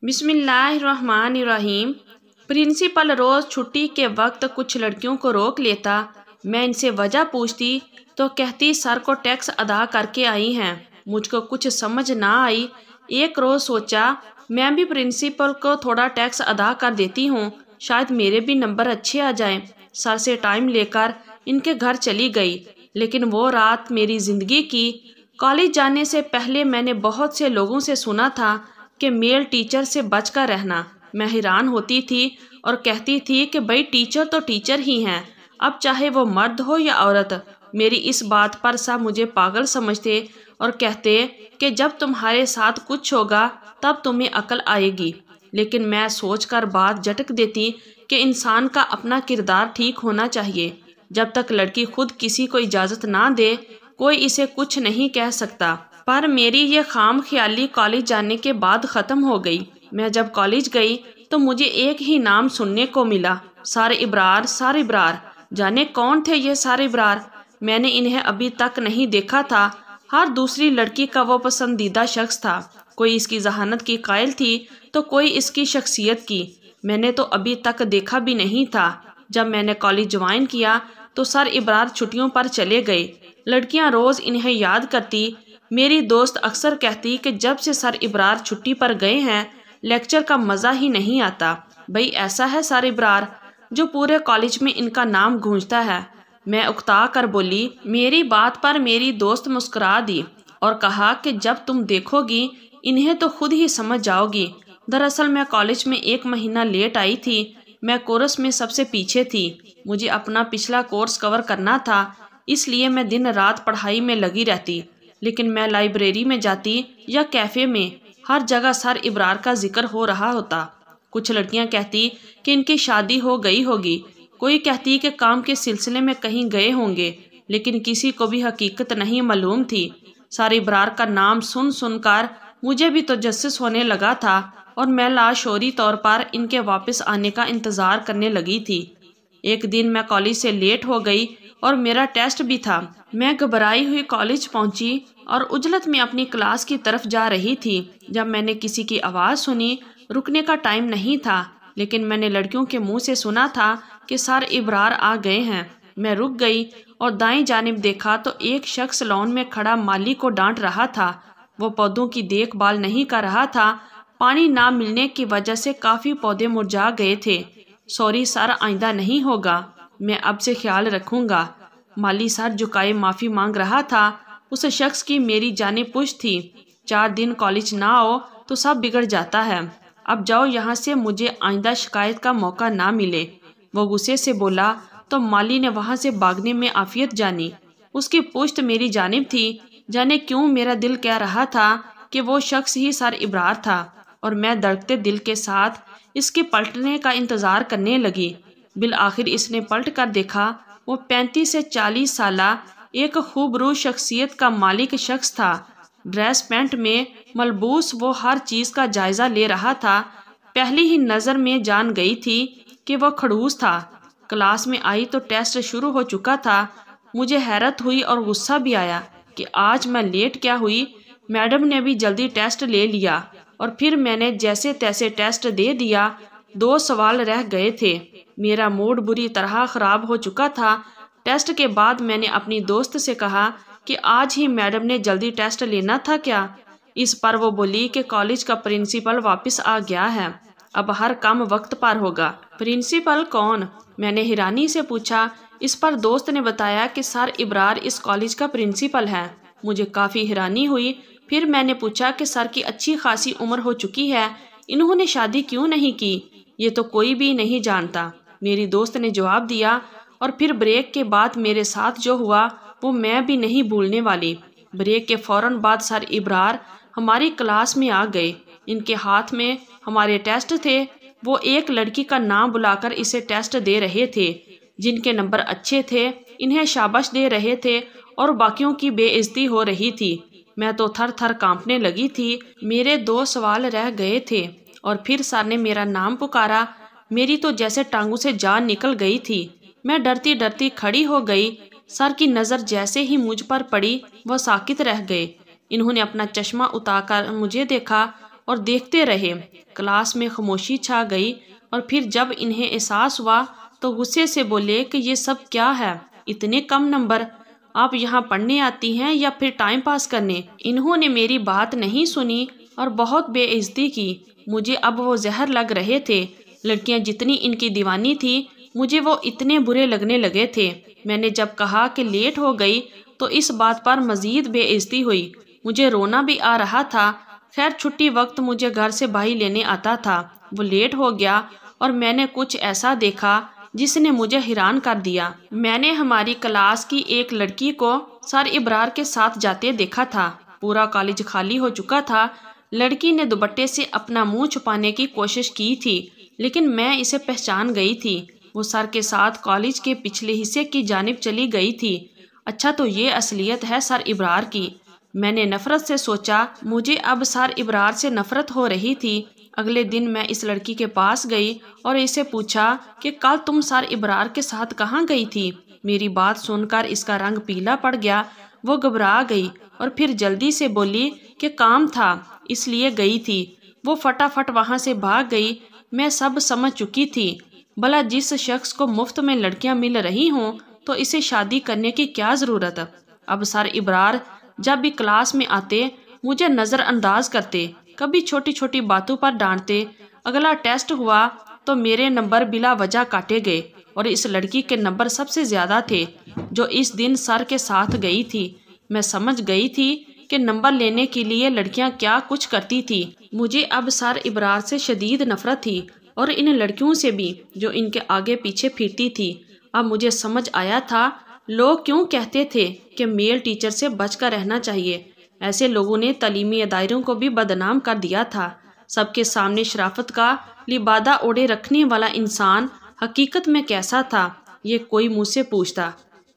बिस्मिल्लाहिर्रहमानिर्रहीम। प्रिंसिपल रोज़ छुट्टी के वक्त कुछ लड़कियों को रोक लेता। मैं इनसे वजह पूछती तो कहती सर को टैक्स अदा करके आई हैं। मुझको कुछ समझ ना आई। एक रोज़ सोचा मैं भी प्रिंसिपल को थोड़ा टैक्स अदा कर देती हूँ, शायद मेरे भी नंबर अच्छे आ जाएं। सर से टाइम लेकर इनके घर चली गई। लेकिन वो रात मेरी ज़िंदगी की। कॉलेज जाने से पहले मैंने बहुत से लोगों से सुना था कि मेल टीचर से बचकर रहना। मैं हैरान होती थी और कहती थी कि भाई टीचर तो टीचर ही हैं, अब चाहे वो मर्द हो या औरत। मेरी इस बात पर सब मुझे पागल समझते और कहते कि जब तुम्हारे साथ कुछ होगा तब तुम्हें अकल आएगी। लेकिन मैं सोचकर बात झटक देती कि इंसान का अपना किरदार ठीक होना चाहिए। जब तक लड़की खुद किसी को इजाज़त ना दे कोई इसे कुछ नहीं कह सकता। पर मेरी ये खाम ख्याली कॉलेज जाने के बाद ख़त्म हो गई। मैं जब कॉलेज गई तो मुझे एक ही नाम सुनने को मिला, सर इब्रार। सर इब्रार, जाने कौन थे ये सर इब्रार। मैंने इन्हें अभी तक नहीं देखा था। हर दूसरी लड़की का वो पसंदीदा शख्स था। कोई इसकी जहानत की कायल थी तो कोई इसकी शख्सियत की। मैंने तो अभी तक देखा भी नहीं था। जब मैंने कॉलेज ज्वाइन किया तो सर इब्रार छुट्टियों पर चले गए। लड़कियां रोज़ इन्हें याद करती। मेरी दोस्त अक्सर कहती कि जब से सर इब्रार छुट्टी पर गए हैं लेक्चर का मज़ा ही नहीं आता। भाई ऐसा है सर इब्रार जो पूरे कॉलेज में इनका नाम गूंजता है। मैं उकता कर बोली। मेरी बात पर मेरी दोस्त मुस्कुरा दी और कहा कि जब तुम देखोगी इन्हें तो खुद ही समझ जाओगी। दरअसल मैं कॉलेज में 1 महीना लेट आई थी। मैं कोर्स में सबसे पीछे थी। मुझे अपना पिछला कोर्स कवर करना था, इसलिए मैं दिन रात पढ़ाई में लगी रहती। लेकिन मैं लाइब्रेरी में जाती या कैफ़े में, हर जगह सर इब्रार का जिक्र हो रहा होता। कुछ लड़कियां कहती कि इनकी शादी हो गई होगी, कोई कहती कि काम के सिलसिले में कहीं गए होंगे, लेकिन किसी को भी हकीकत नहीं मालूम थी। सर इब्रार का नाम सुन सुनकर मुझे भी तजस्सुस होने लगा था और मैं लाशोरी तौर पर इनके वापस आने का इंतज़ार करने लगी थी। एक दिन मैं कॉलेज से लेट हो गई और मेरा टेस्ट भी था। मैं घबराई हुई कॉलेज पहुंची और उजलत में अपनी क्लास की तरफ जा रही थी जब मैंने किसी की आवाज़ सुनी। रुकने का टाइम नहीं था, लेकिन मैंने लड़कियों के मुंह से सुना था कि सर इब्रार आ गए हैं। मैं रुक गई और दाएं जानिब देखा तो एक शख्स लॉन में खड़ा माली को डांट रहा था। वो पौधों की देखभाल नहीं कर रहा था। पानी ना मिलने की वजह से काफ़ी पौधे मुरझा गए थे। सॉरी सर, आइंदा नहीं होगा, मैं अब से ख्याल रखूंगा। माली सर झुकाए माफ़ी मांग रहा था। उस शख्स की मेरी जानिब पुश थी। 4 दिन कॉलेज ना आओ तो सब बिगड़ जाता है। अब जाओ यहाँ से, मुझे आइंदा शिकायत का मौका ना मिले। वो गुस्से से बोला तो माली ने वहाँ से भागने में आफियत जानी। उसकी पुश्त मेरी जानिब थी। जाने क्यों मेरा दिल कह रहा था कि वो शख्स ही सर इब्रार था और मैं धड़कते दिल के साथ इसके पलटने का इंतज़ार करने लगी। बिल आखिर इसने पलट कर देखा। वो 35 से 40 साला एक खूबरू शख्सियत का मालिक शख्स था। ड्रेस पैंट में मलबूस वो हर चीज़ का जायज़ा ले रहा था। पहली ही नज़र में जान गई थी कि वो खड़ूस था। क्लास में आई तो टेस्ट शुरू हो चुका था। मुझे हैरत हुई और गुस्सा भी आया कि आज मैं लेट क्या हुई। मैडम ने भी जल्दी टेस्ट ले लिया और फिर मैंने जैसे तैसे टेस्ट दे दिया। 2 सवाल रह गए थे। मेरा मूड बुरी तरह ख़राब हो चुका था। टेस्ट के बाद मैंने अपनी दोस्त से कहा कि आज ही मैडम ने जल्दी टेस्ट लेना था क्या। इस पर वो बोली कि कॉलेज का प्रिंसिपल वापस आ गया है, अब हर काम वक्त पर होगा। प्रिंसिपल कौन? मैंने हैरानी से पूछा। इस पर दोस्त ने बताया कि सर इब्रार इस कॉलेज का प्रिंसिपल है। मुझे काफ़ी हैरानी हुई। फिर मैंने पूछा कि सर की अच्छी खासी उम्र हो चुकी है, इन्होंने शादी क्यों नहीं की? ये तो कोई भी नहीं जानता, मेरी दोस्त ने जवाब दिया। और फिर ब्रेक के बाद मेरे साथ जो हुआ वो मैं भी नहीं भूलने वाली। ब्रेक के फ़ौरन बाद सर इब्रार हमारी क्लास में आ गए। इनके हाथ में हमारे टेस्ट थे। वो एक लड़की का नाम बुलाकर इसे टेस्ट दे रहे थे। जिनके नंबर अच्छे थे इन्हें शाबाश दे रहे थे और बाकियों की बेइज्जती हो रही थी। मैं तो थर थर कांपने लगी थी। मेरे 2 सवाल रह गए थे और फिर सर ने मेरा नाम पुकारा। मेरी तो जैसे टांगों से जान निकल गई थी। मैं डरती डरती खड़ी हो गई। सर की नज़र जैसे ही मुझ पर पड़ी वह साकित रह गए। इन्होंने अपना चश्मा उतारकर मुझे देखा और देखते रहे। क्लास में खामोशी छा गई और फिर जब इन्हें एहसास हुआ तो गुस्से से बोले कि ये सब क्या है, इतने कम नंबर, आप यहाँ पढ़ने आती हैं या फिर टाइम पास करने। इन्होंने मेरी बात नहीं सुनी और बहुत बेइज्जती की। मुझे अब वो जहर लग रहे थे। लड़कियां जितनी इनकी दीवानी थी मुझे वो इतने बुरे लगने लगे थे। मैंने जब कहा कि लेट हो गई तो इस बात पर मजीद बेइज्जती हुई। मुझे रोना भी आ रहा था। खैर छुट्टी वक्त मुझे घर से भाई लेने आता था। वो लेट हो गया और मैंने कुछ ऐसा देखा जिसने मुझे हैरान कर दिया। मैंने हमारी क्लास की एक लड़की को सर इब्रार के साथ जाते देखा था। पूरा कॉलेज खाली हो चुका था। लड़की ने दुपट्टे से अपना मुंह छुपाने की कोशिश की थी, लेकिन मैं इसे पहचान गई थी। वो सर के साथ कॉलेज के पिछले हिस्से की जानिब चली गई थी। अच्छा, तो ये असलियत है सर इब्रार की। मैंने नफरत से सोचा। मुझे अब सर इब्रार से नफरत हो रही थी। अगले दिन मैं इस लड़की के पास गई और इसे पूछा कि कल तुम सर इब्रार के साथ कहाँ गई थी। मेरी बात सुनकर इसका रंग पीला पड़ गया। वो घबरा गई और फिर जल्दी से बोली कि काम था इसलिए गई थी। वो फटाफट वहाँ से भाग गई। मैं सब समझ चुकी थी। भला जिस शख्स को मुफ्त में लड़कियां मिल रही हों तो इसे शादी करने की क्या ज़रूरत। अब सर इब्रार जब भी क्लास में आते मुझे नज़रअंदाज करते, कभी छोटी छोटी बातों पर डांटते। अगला टेस्ट हुआ तो मेरे नंबर बिला वजह काटे गए और इस लड़की के नंबर सबसे ज़्यादा थे जो इस दिन सर के साथ गई थी। मैं समझ गई थी कि नंबर लेने के लिए लड़कियां क्या कुछ करती थी। मुझे अब सर इब्रार से शदीद नफरत थी और इन लड़कियों से भी जो इनके आगे पीछे फिरती थी। अब मुझे समझ आया था लोग क्यों कहते थे कि मेल टीचर से बचकर रहना चाहिए। ऐसे लोगों ने तालीमी अदारों को भी बदनाम कर दिया था। सबके सामने शराफत का लिबादा ओढ़े रखने वाला इंसान हकीकत में कैसा था, ये कोई मुझसे पूछता।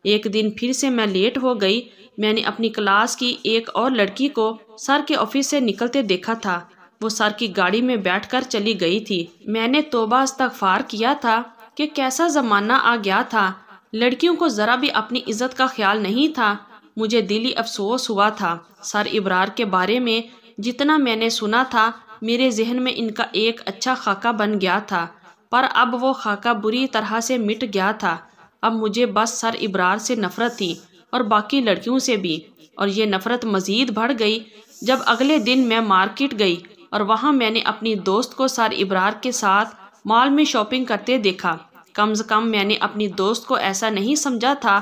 एक दिन फिर से मैं लेट हो गई। मैंने अपनी क्लास की एक और लड़की को सर के ऑफिस से निकलते देखा था। वो सर की गाड़ी में बैठकर चली गई थी। मैंने तौबा इस्तगफार किया था कि कैसा ज़माना आ गया था। लड़कियों को ज़रा भी अपनी इज्जत का ख्याल नहीं था। मुझे दिली अफसोस हुआ था। सर इब्रार के बारे में जितना मैंने सुना था मेरे जहन में इनका एक अच्छा खाका बन गया था, पर अब वो खाका बुरी तरह से मिट गया था। अब मुझे बस सर इब्रार से नफरत थी और बाकी लड़कियों से भी। और ये नफरत मज़ीद बढ़ गई जब अगले दिन मैं मार्केट गई और वहाँ मैंने अपनी दोस्त को सर इब्रार के साथ मॉल में शॉपिंग करते देखा। कम से कम मैंने अपनी दोस्त को ऐसा नहीं समझा था।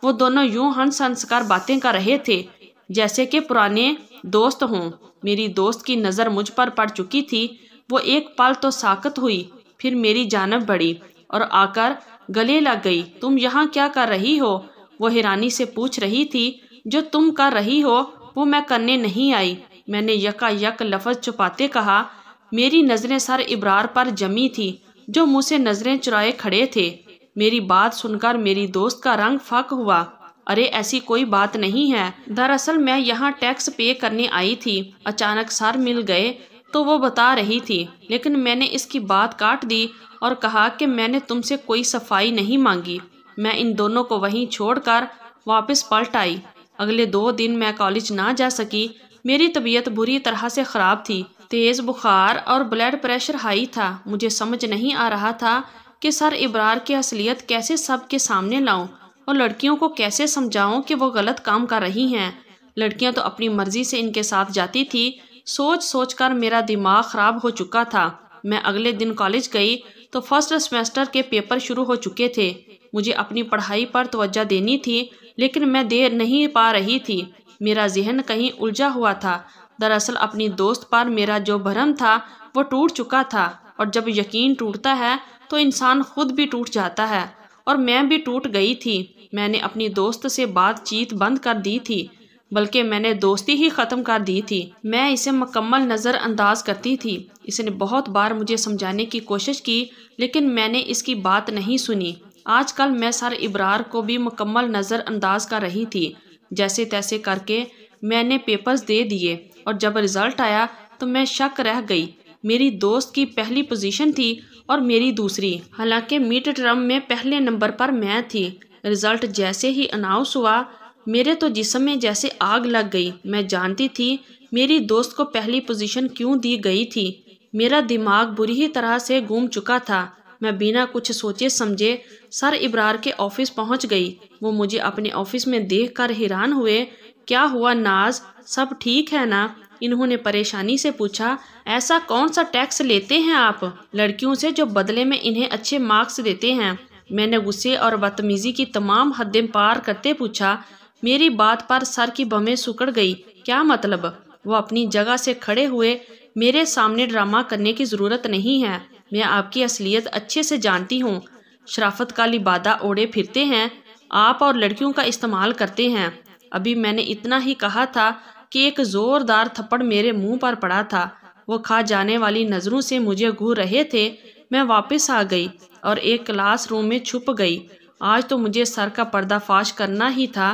वो दोनों यूं हंस हंस कर बातें कर रहे थे जैसे कि पुराने दोस्त हों। मेरी दोस्त की नज़र मुझ पर पड़ चुकी थी। वो एक पल तो साकत हुई, फिर मेरी जानब बढ़ी और आकर गले लग गई। तुम यहाँ क्या कर रही हो? वो हैरानी से पूछ रही थी। जो तुम कर रही हो वो मैं करने नहीं आई। मैंने यकायक लफ्ज़ छुपाते कहा। मेरी नज़रें सर इब्रार पर जमी थी जो मुझसे नज़रें चुराए खड़े थे। मेरी बात सुनकर मेरी दोस्त का रंग फक हुआ। अरे ऐसी कोई बात नहीं है, दरअसल मैं यहाँ टैक्स पे करने आई थी। अचानक सर मिल गए तो वो बता रही थी, लेकिन मैंने इसकी बात काट दी और कहा कि मैंने तुमसे कोई सफाई नहीं मांगी। मैं इन दोनों को वहीं छोड़कर वापस पलट आई। अगले 2 दिन मैं कॉलेज ना जा सकी। मेरी तबीयत बुरी तरह से ख़राब थी। तेज़ बुखार और ब्लड प्रेशर हाई था। मुझे समझ नहीं आ रहा था कि सर इब्रार की असलियत कैसे सबके सामने लाऊं और लड़कियों को कैसे समझाऊं कि वो गलत काम कर रही हैं। लड़कियां तो अपनी मर्जी से इनके साथ जाती थी। सोच सोच कर मेरा दिमाग ख़राब हो चुका था। मैं अगले दिन कॉलेज गई तो फर्स्ट सेमेस्टर के पेपर शुरू हो चुके थे। मुझे अपनी पढ़ाई पर तवज्जो देनी थी, लेकिन मैं दे नहीं पा रही थी। मेरा जहन कहीं उलझा हुआ था। दरअसल अपनी दोस्त पर मेरा जो भरम था वो टूट चुका था, और जब यकीन टूटता है तो इंसान खुद भी टूट जाता है, और मैं भी टूट गई थी। मैंने अपनी दोस्त से बातचीत बंद कर दी थी, बल्कि मैंने दोस्ती ही ख़त्म कर दी थी। मैं इसे मुकम्मल नज़रअंदाज करती थी। इसने बहुत बार मुझे समझाने की कोशिश की, लेकिन मैंने इसकी बात नहीं सुनी। आजकल मैं सर इब्रार को भी मुकम्मल नज़रअंदाज कर रही थी। जैसे तैसे करके मैंने पेपर्स दे दिए और जब रिज़ल्ट आया तो मैं शक रह गई। मेरी दोस्त की पहली पोजीशन थी और मेरी दूसरी। हालांकि मिड टर्म में पहले नंबर पर मैं थी। रिज़ल्ट जैसे ही अनाउंस हुआ मेरे तो जिस्म में जैसे आग लग गई। मैं जानती थी मेरी दोस्त को पहली पोजीशन क्यों दी गई थी? मेरा दिमाग बुरी ही तरह से घूम चुका था। मैं बिना कुछ सोचे समझे सर इब्रार के ऑफिस पहुंच गई। वो मुझे अपने ऑफिस में देखकर हैरान हुए। क्या हुआ नाज, सब ठीक है ना? इन्होंने परेशानी से पूछा। ऐसा कौन सा टैक्स लेते हैं आप लड़कियों से जो बदले में इन्हें अच्छे मार्क्स देते हैं? मैंने गुस्से और बदतमीजी की तमाम हदें पार करते पूछा। मेरी बात पर सर की भवें सिकुड़ गई। क्या मतलब? वो अपनी जगह से खड़े हुए। मेरे सामने ड्रामा करने की ज़रूरत नहीं है, मैं आपकी असलियत अच्छे से जानती हूँ। शराफत का लिबादा ओढ़े फिरते हैं आप और लड़कियों का इस्तेमाल करते हैं। अभी मैंने इतना ही कहा था कि एक ज़ोरदार थप्पड़ मेरे मुंह पर पड़ा था। वो खा जाने वाली नज़रों से मुझे घूर रहे थे। मैं वापस आ गई और एक क्लास रूम में छुप गई। आज तो मुझे सर का पर्दाफाश करना ही था।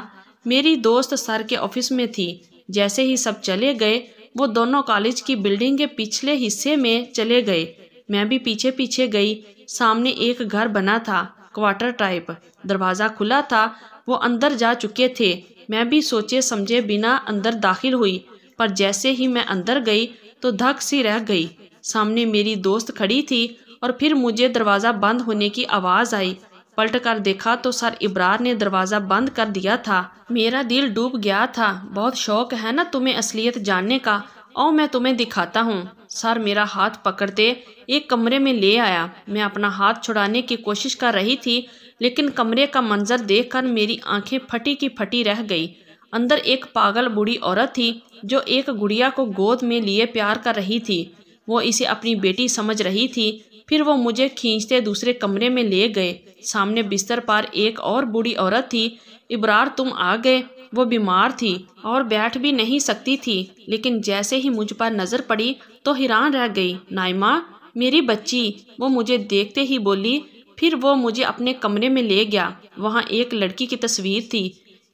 मेरी दोस्त सर के ऑफिस में थी। जैसे ही सब चले गए वो दोनों कॉलेज की बिल्डिंग के पिछले हिस्से में चले गए। मैं भी पीछे पीछे गई। सामने एक घर बना था, क्वार्टर टाइप। दरवाज़ा खुला था, वो अंदर जा चुके थे। मैं भी सोचे समझे बिना अंदर दाखिल हुई, पर जैसे ही मैं अंदर गई तो धक सी रह गई। सामने मेरी दोस्त खड़ी थी और फिर मुझे दरवाज़ा बंद होने की आवाज़ आई। पलट कर देखा तो सर इब्रार ने दरवाज़ा बंद कर दिया था। मेरा दिल डूब गया था। बहुत शौक है ना तुम्हें असलियत जानने का? आओ मैं तुम्हें दिखाता हूँ। सर मेरा हाथ पकड़ते एक कमरे में ले आया। मैं अपना हाथ छुड़ाने की कोशिश कर रही थी, लेकिन कमरे का मंजर देखकर मेरी आंखें फटी की फटी रह गई। अंदर एक पागल बूढ़ी औरत थी जो एक गुड़िया को गोद में लिए प्यार कर रही थी। वो इसे अपनी बेटी समझ रही थी। फिर वो मुझे खींचते दूसरे कमरे में ले गए। सामने बिस्तर पर एक और बूढ़ी औरत थी। इब्रार तुम आ गए। वो बीमार थी और बैठ भी नहीं सकती थी, लेकिन जैसे ही मुझ पर नजर पड़ी तो हैरान रह गई। नाइमा, मेरी बच्ची, वो मुझे देखते ही बोली। फिर वो मुझे अपने कमरे में ले गया। वहाँ एक लड़की की तस्वीर थी।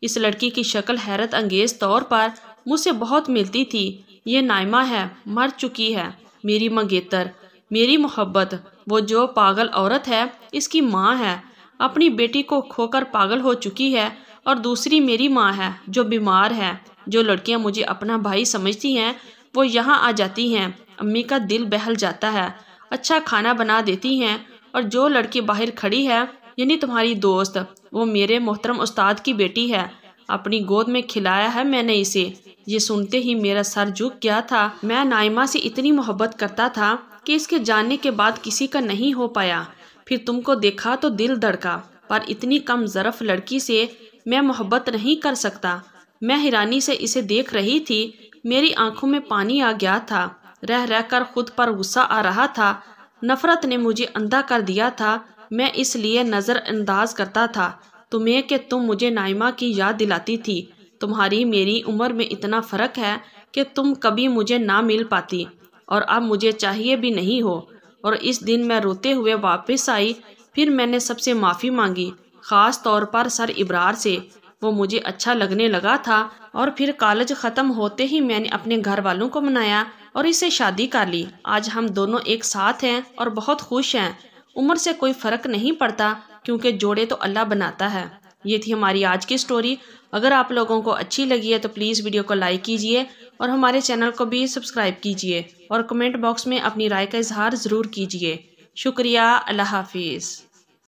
इस लड़की की शक्ल हैरत अंगेज तौर पर मुझसे बहुत मिलती थी। ये नाइमा है, मर चुकी है, मेरी मंगेतर, मेरी मोहब्बत। वो जो पागल औरत है इसकी माँ है, अपनी बेटी को खोकर पागल हो चुकी है। और दूसरी मेरी माँ है जो बीमार है। जो लड़कियाँ मुझे अपना भाई समझती हैं वो यहाँ आ जाती हैं। अम्मी का दिल बहल जाता है, अच्छा खाना बना देती हैं। और जो लड़की बाहर खड़ी है यानी तुम्हारी दोस्त, वो मेरे मोहतरम उस्ताद की बेटी है। अपनी गोद में खिलाया है मैंने इसे। ये सुनते ही मेरा सर झुक गया था। मैं नाइमा से इतनी मोहब्बत करता था कि इसके जानने के बाद किसी का नहीं हो पाया। फिर तुमको देखा तो दिल धड़का, पर इतनी कम ज़रफ़ लड़की से मैं मोहब्बत नहीं कर सकता। मैं हैरानी से इसे देख रही थी। मेरी आंखों में पानी आ गया था। रह रह कर खुद पर गुस्सा आ रहा था। नफरत ने मुझे अंधा कर दिया था। मैं इसलिए नज़रअंदाज करता था तुम्हें कि तुम मुझे नाइमा की याद दिलाती थी। तुम्हारी मेरी उम्र में इतना फ़र्क है कि तुम कभी मुझे ना मिल पाती, और अब मुझे चाहिए भी नहीं हो। और इस दिन मैं रोते हुए वापस आई। फिर मैंने सबसे माफ़ी मांगी, ख़ास तौर पर सर इब्रार से। वो मुझे अच्छा लगने लगा था। और फिर कॉलेज ख़त्म होते ही मैंने अपने घर वालों को मनाया और इससे शादी कर ली। आज हम दोनों एक साथ हैं और बहुत खुश हैं। उम्र से कोई फ़र्क नहीं पड़ता, क्योंकि जोड़े तो अल्लाह बनाता है। ये थी हमारी आज की स्टोरी। अगर आप लोगों को अच्छी लगी है तो प्लीज़ वीडियो को लाइक कीजिए और हमारे चैनल को भी सब्सक्राइब कीजिए और कमेंट बॉक्स में अपनी राय का इजहार ज़रूर कीजिए। शुक्रिया। अल्लाह हाफिज़।